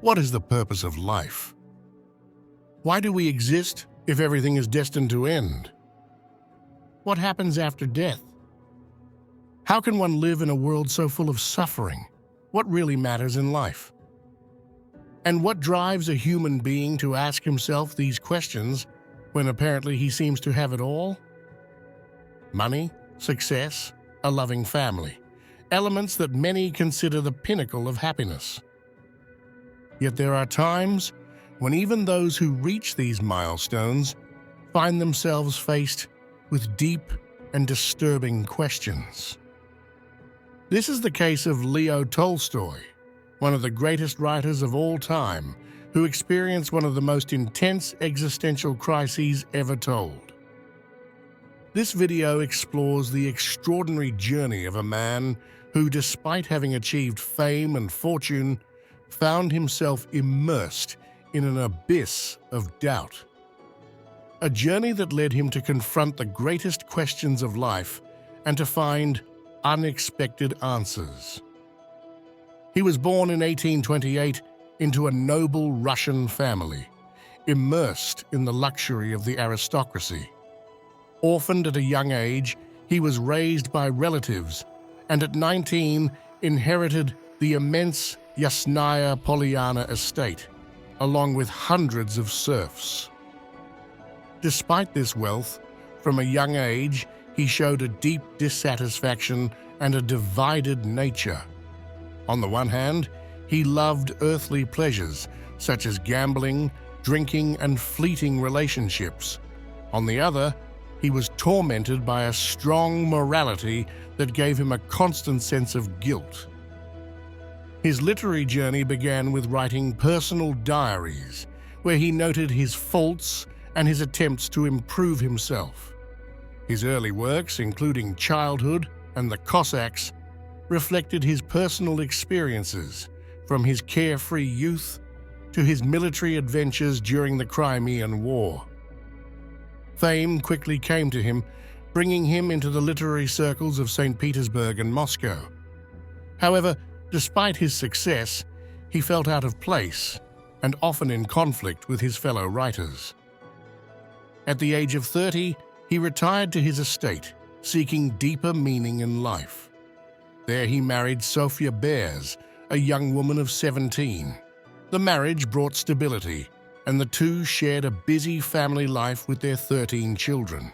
What is the purpose of life? Why do we exist if everything is destined to end? What happens after death? How can one live in a world so full of suffering? What really matters in life? And what drives a human being to ask himself these questions when apparently he seems to have it all? Money, success, a loving family, elements that many consider the pinnacle of happiness. Yet there are times when even those who reach these milestones find themselves faced with deep and disturbing questions. This is the case of Lev Tolstoy, one of the greatest writers of all time, who experienced one of the most intense existential crises ever told. This video explores the extraordinary journey of a man who, despite having achieved fame and fortune, found himself immersed in an abyss of doubt. A journey that led him to confront the greatest questions of life and to find unexpected answers. He was born in 1828 into a noble Russian family, immersed in the luxury of the aristocracy. Orphaned at a young age, he was raised by relatives and at 19 inherited the immense Yasnaya Polyana estate, along with hundreds of serfs. Despite this wealth, from a young age, he showed a deep dissatisfaction and a divided nature. On the one hand, he loved earthly pleasures, such as gambling, drinking, and fleeting relationships. On the other, he was tormented by a strong morality that gave him a constant sense of guilt. His literary journey began with writing personal diaries, where he noted his faults and his attempts to improve himself. His early works, including Childhood and The Cossacks, reflected his personal experiences, from his carefree youth to his military adventures during the Crimean War. Fame quickly came to him, bringing him into the literary circles of St. Petersburg and Moscow. However, despite his success, he felt out of place and often in conflict with his fellow writers. At the age of 30, he retired to his estate, seeking deeper meaning in life. There he married Sophia Bears, a young woman of 17. The marriage brought stability, and the two shared a busy family life with their 13 children.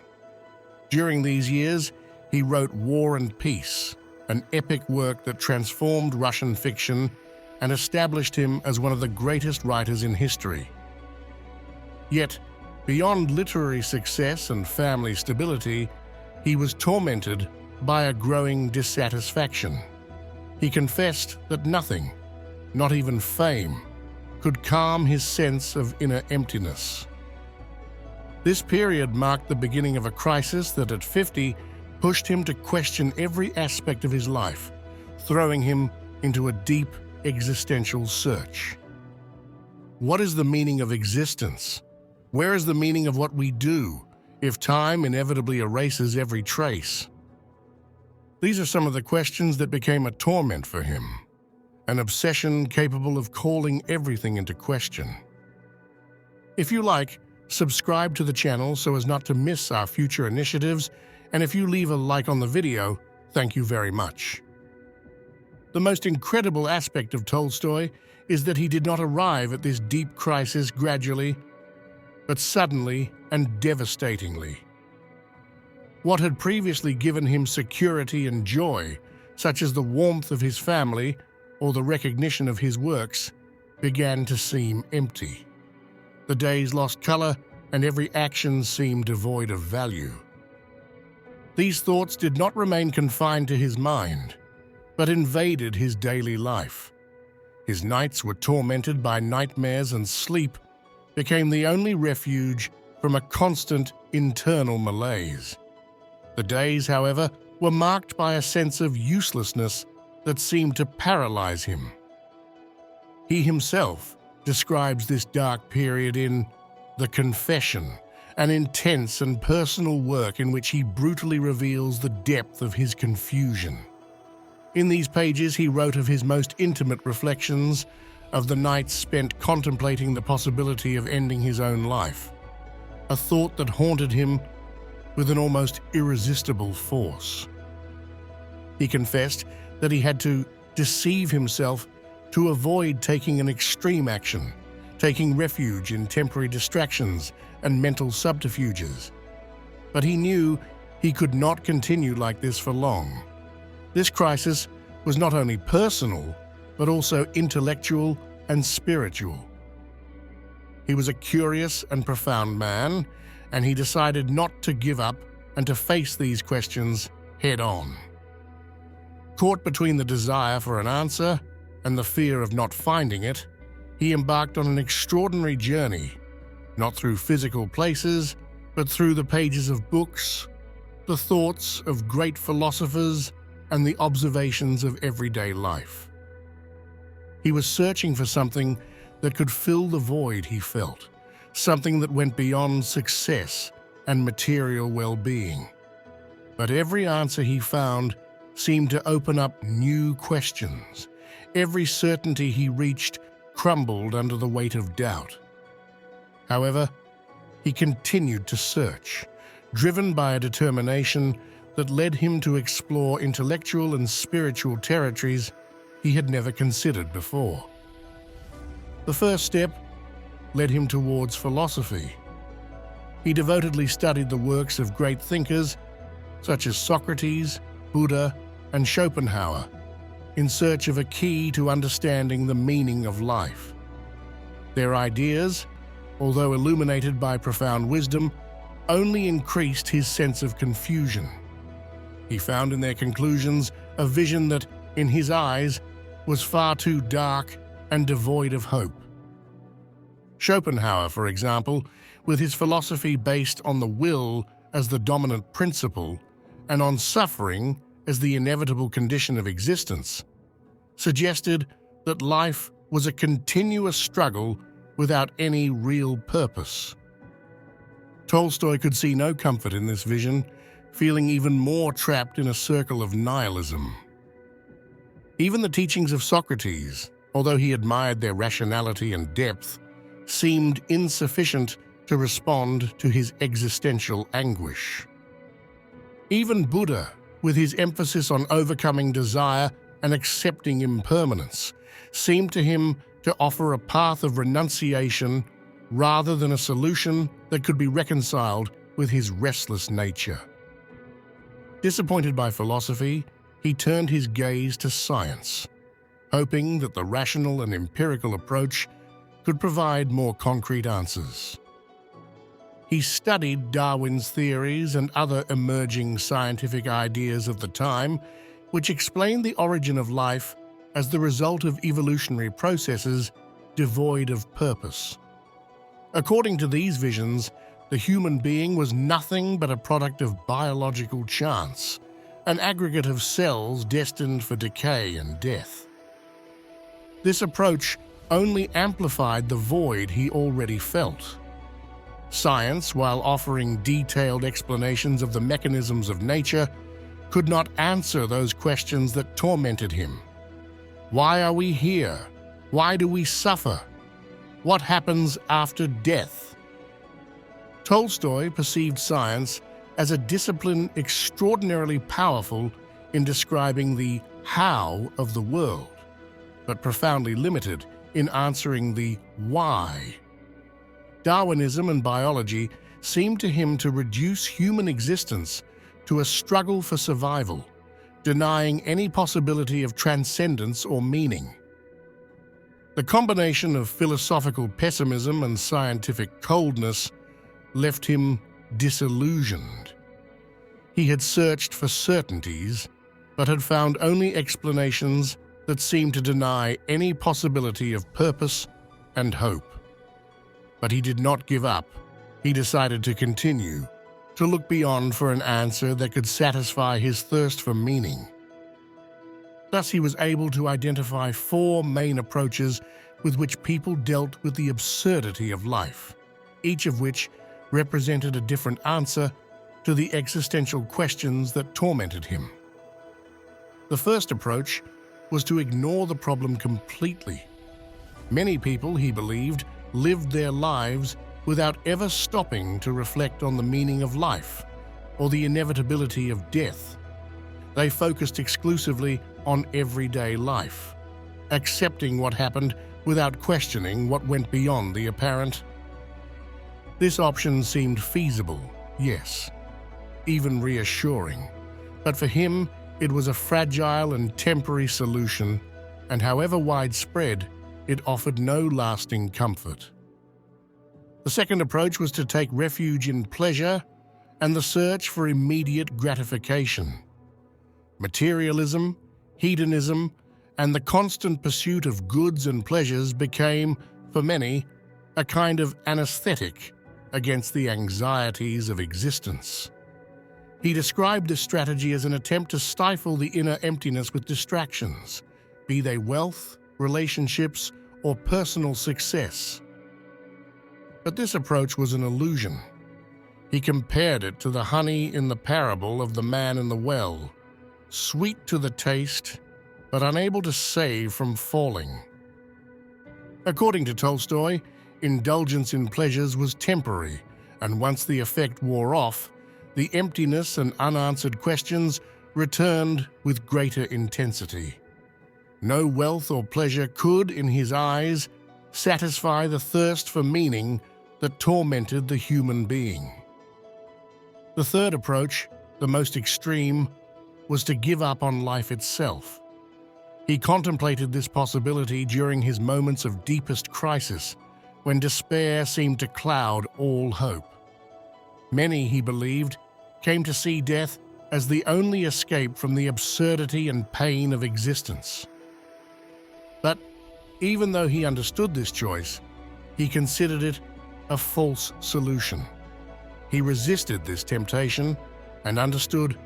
During these years, he wrote War and Peace, an epic work that transformed Russian fiction and established him as one of the greatest writers in history. Yet, beyond literary success and family stability, he was tormented by a growing dissatisfaction. He confessed that nothing, not even fame, could calm his sense of inner emptiness. This period marked the beginning of a crisis that at 50 pushed him to question every aspect of his life, throwing him into a deep existential search. What is the meaning of existence? Where is the meaning of what we do if time inevitably erases every trace? These are some of the questions that became a torment for him, an obsession capable of calling everything into question. If you like, subscribe to the channel so as not to miss our future initiatives, and if you leave a like on the video, thank you very much. The most incredible aspect of Tolstoy is that he did not arrive at this deep crisis gradually, but suddenly and devastatingly. What had previously given him security and joy, such as the warmth of his family or the recognition of his works, began to seem empty. The days lost color, and every action seemed devoid of value. These thoughts did not remain confined to his mind, but invaded his daily life. His nights were tormented by nightmares, and sleep became the only refuge from a constant internal malaise. The days, however, were marked by a sense of uselessness that seemed to paralyze him. He himself describes this dark period in The Confession, an intense and personal work in which he brutally reveals the depth of his confusion. In these pages, he wrote of his most intimate reflections of the nights spent contemplating the possibility of ending his own life, a thought that haunted him with an almost irresistible force. He confessed that he had to deceive himself to avoid taking an extreme action, taking refuge in temporary distractions and mental subterfuges. But he knew he could not continue like this for long. This crisis was not only personal, but also intellectual and spiritual. He was a curious and profound man, and he decided not to give up and to face these questions head-on. Caught between the desire for an answer and the fear of not finding it, he embarked on an extraordinary journey, not through physical places, but through the pages of books, the thoughts of great philosophers, and the observations of everyday life. He was searching for something that could fill the void he felt, something that went beyond success and material well-being. But every answer he found seemed to open up new questions. Every certainty he reached crumbled under the weight of doubt. However, he continued to search, driven by a determination that led him to explore intellectual and spiritual territories he had never considered before. The first step led him towards philosophy. He devotedly studied the works of great thinkers such as Socrates, Buddha, and Schopenhauer, in search of a key to understanding the meaning of life. Their ideas, although illuminated by profound wisdom, only increased his sense of confusion. He found in their conclusions a vision that, in his eyes, was far too dark and devoid of hope. Schopenhauer, for example, with his philosophy based on the will as the dominant principle and on suffering as the inevitable condition of existence, suggested that life was a continuous struggle without any real purpose. Tolstoy could see no comfort in this vision, feeling even more trapped in a circle of nihilism. Even the teachings of Socrates, although he admired their rationality and depth, seemed insufficient to respond to his existential anguish. Even Buddha, with his emphasis on overcoming desire and accepting impermanence, seemed to him to offer a path of renunciation rather than a solution that could be reconciled with his restless nature. Disappointed by philosophy, he turned his gaze to science, hoping that the rational and empirical approach could provide more concrete answers. He studied Darwin's theories and other emerging scientific ideas of the time, which explained the origin of life as the result of evolutionary processes devoid of purpose. According to these visions, the human being was nothing but a product of biological chance, an aggregate of cells destined for decay and death. This approach only amplified the void he already felt. Science, while offering detailed explanations of the mechanisms of nature, could not answer those questions that tormented him. Why are we here? Why do we suffer? What happens after death? Tolstoy perceived science as a discipline extraordinarily powerful in describing the how of the world, but profoundly limited in answering the why. Darwinism and biology seemed to him to reduce human existence to a struggle for survival, denying any possibility of transcendence or meaning. The combination of philosophical pessimism and scientific coldness left him disillusioned. He had searched for certainties, but had found only explanations that seemed to deny any possibility of purpose and hope. But he did not give up. He decided to continue, to look beyond for an answer that could satisfy his thirst for meaning. Thus, he was able to identify four main approaches with which people dealt with the absurdity of life, each of which represented a different answer to the existential questions that tormented him. The first approach was to ignore the problem completely. Many people, he believed, lived their lives without ever stopping to reflect on the meaning of life or the inevitability of death. They focused exclusively on everyday life, accepting what happened without questioning what went beyond the apparent. This option seemed feasible, yes, even reassuring, but for him it was a fragile and temporary solution, and however widespread, it offered no lasting comfort. The second approach was to take refuge in pleasure and the search for immediate gratification. Materialism, hedonism, and the constant pursuit of goods and pleasures became, for many, a kind of anesthetic against the anxieties of existence. He described this strategy as an attempt to stifle the inner emptiness with distractions, be they wealth, relationships, or personal success. But this approach was an illusion. He compared it to the honey in the parable of the man in the well, sweet to the taste, but unable to save from falling. According to Tolstoy, indulgence in pleasures was temporary, and once the effect wore off, the emptiness and unanswered questions returned with greater intensity. No wealth or pleasure could, in his eyes, satisfy the thirst for meaning that tormented the human being. The third approach, the most extreme, was to give up on life itself. He contemplated this possibility during his moments of deepest crisis, when despair seemed to cloud all hope. Many, he believed, came to see death as the only escape from the absurdity and pain of existence. But even though he understood this choice, he considered it a false solution. He resisted this temptation and understood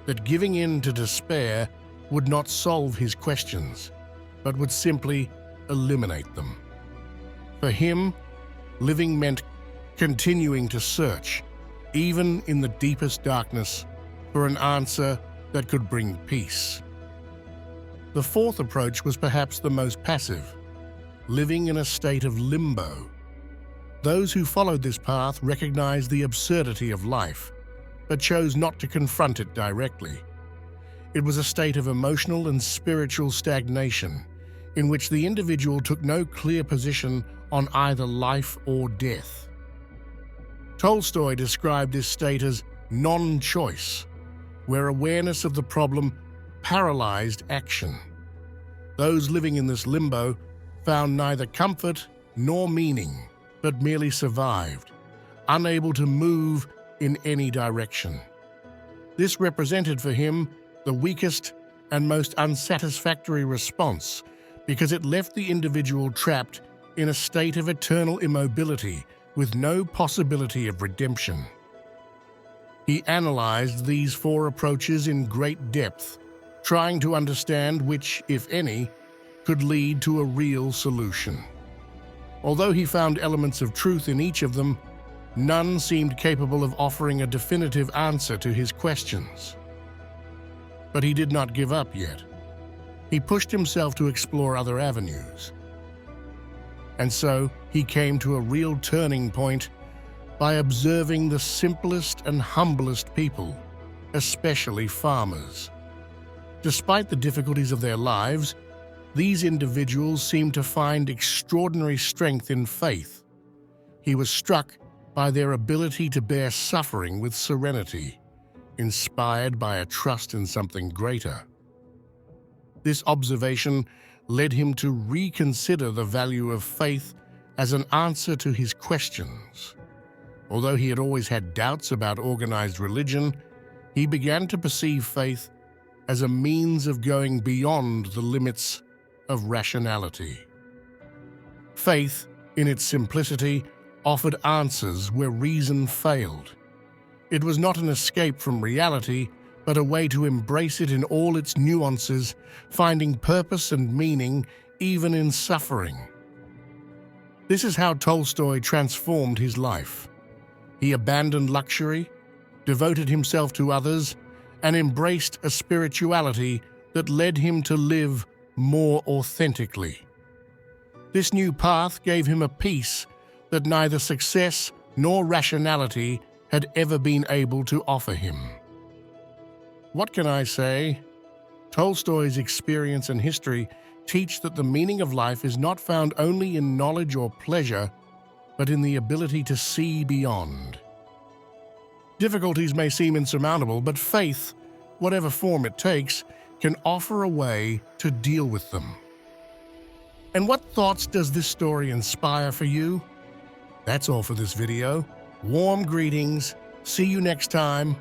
that giving in to despair would not solve his questions, but would simply eliminate them. For him, living meant continuing to search, even in the deepest darkness, for an answer that could bring peace. The fourth approach was perhaps the most passive, living in a state of limbo. Those who followed this path recognized the absurdity of life, but chose not to confront it directly. It was a state of emotional and spiritual stagnation, in which the individual took no clear position on either life or death. Tolstoy described this state as non-choice, where awareness of the problem paralyzed action. Those living in this limbo found neither comfort nor meaning, but merely survived, unable to move in any direction. This represented for him the weakest and most unsatisfactory response, because it left the individual trapped in a state of eternal immobility with no possibility of redemption. He analyzed these four approaches in great depth, trying to understand which, if any, could lead to a real solution. Although he found elements of truth in each of them, none seemed capable of offering a definitive answer to his questions. But he did not give up yet. He pushed himself to explore other avenues. And so he came to a real turning point by observing the simplest and humblest people, especially farmers. Despite the difficulties of their lives, these individuals seemed to find extraordinary strength in faith. He was struck by their ability to bear suffering with serenity, inspired by a trust in something greater. This observation led him to reconsider the value of faith as an answer to his questions. Although he had always had doubts about organized religion, he began to perceive faith as a means of going beyond the limits of rationality. Faith, in its simplicity, offered answers where reason failed. It was not an escape from reality, but a way to embrace it in all its nuances, finding purpose and meaning even in suffering. This is how Tolstoy transformed his life. He abandoned luxury, devoted himself to others, and embraced a spirituality that led him to live more authentically. This new path gave him a peace that neither success nor rationality had ever been able to offer him. What can I say? Tolstoy's experience and history teach that the meaning of life is not found only in knowledge or pleasure, but in the ability to see beyond. Difficulties may seem insurmountable, but faith, whatever form it takes, can offer a way to deal with them. And what thoughts does this story inspire for you? That's all for this video. Warm greetings. See you next time.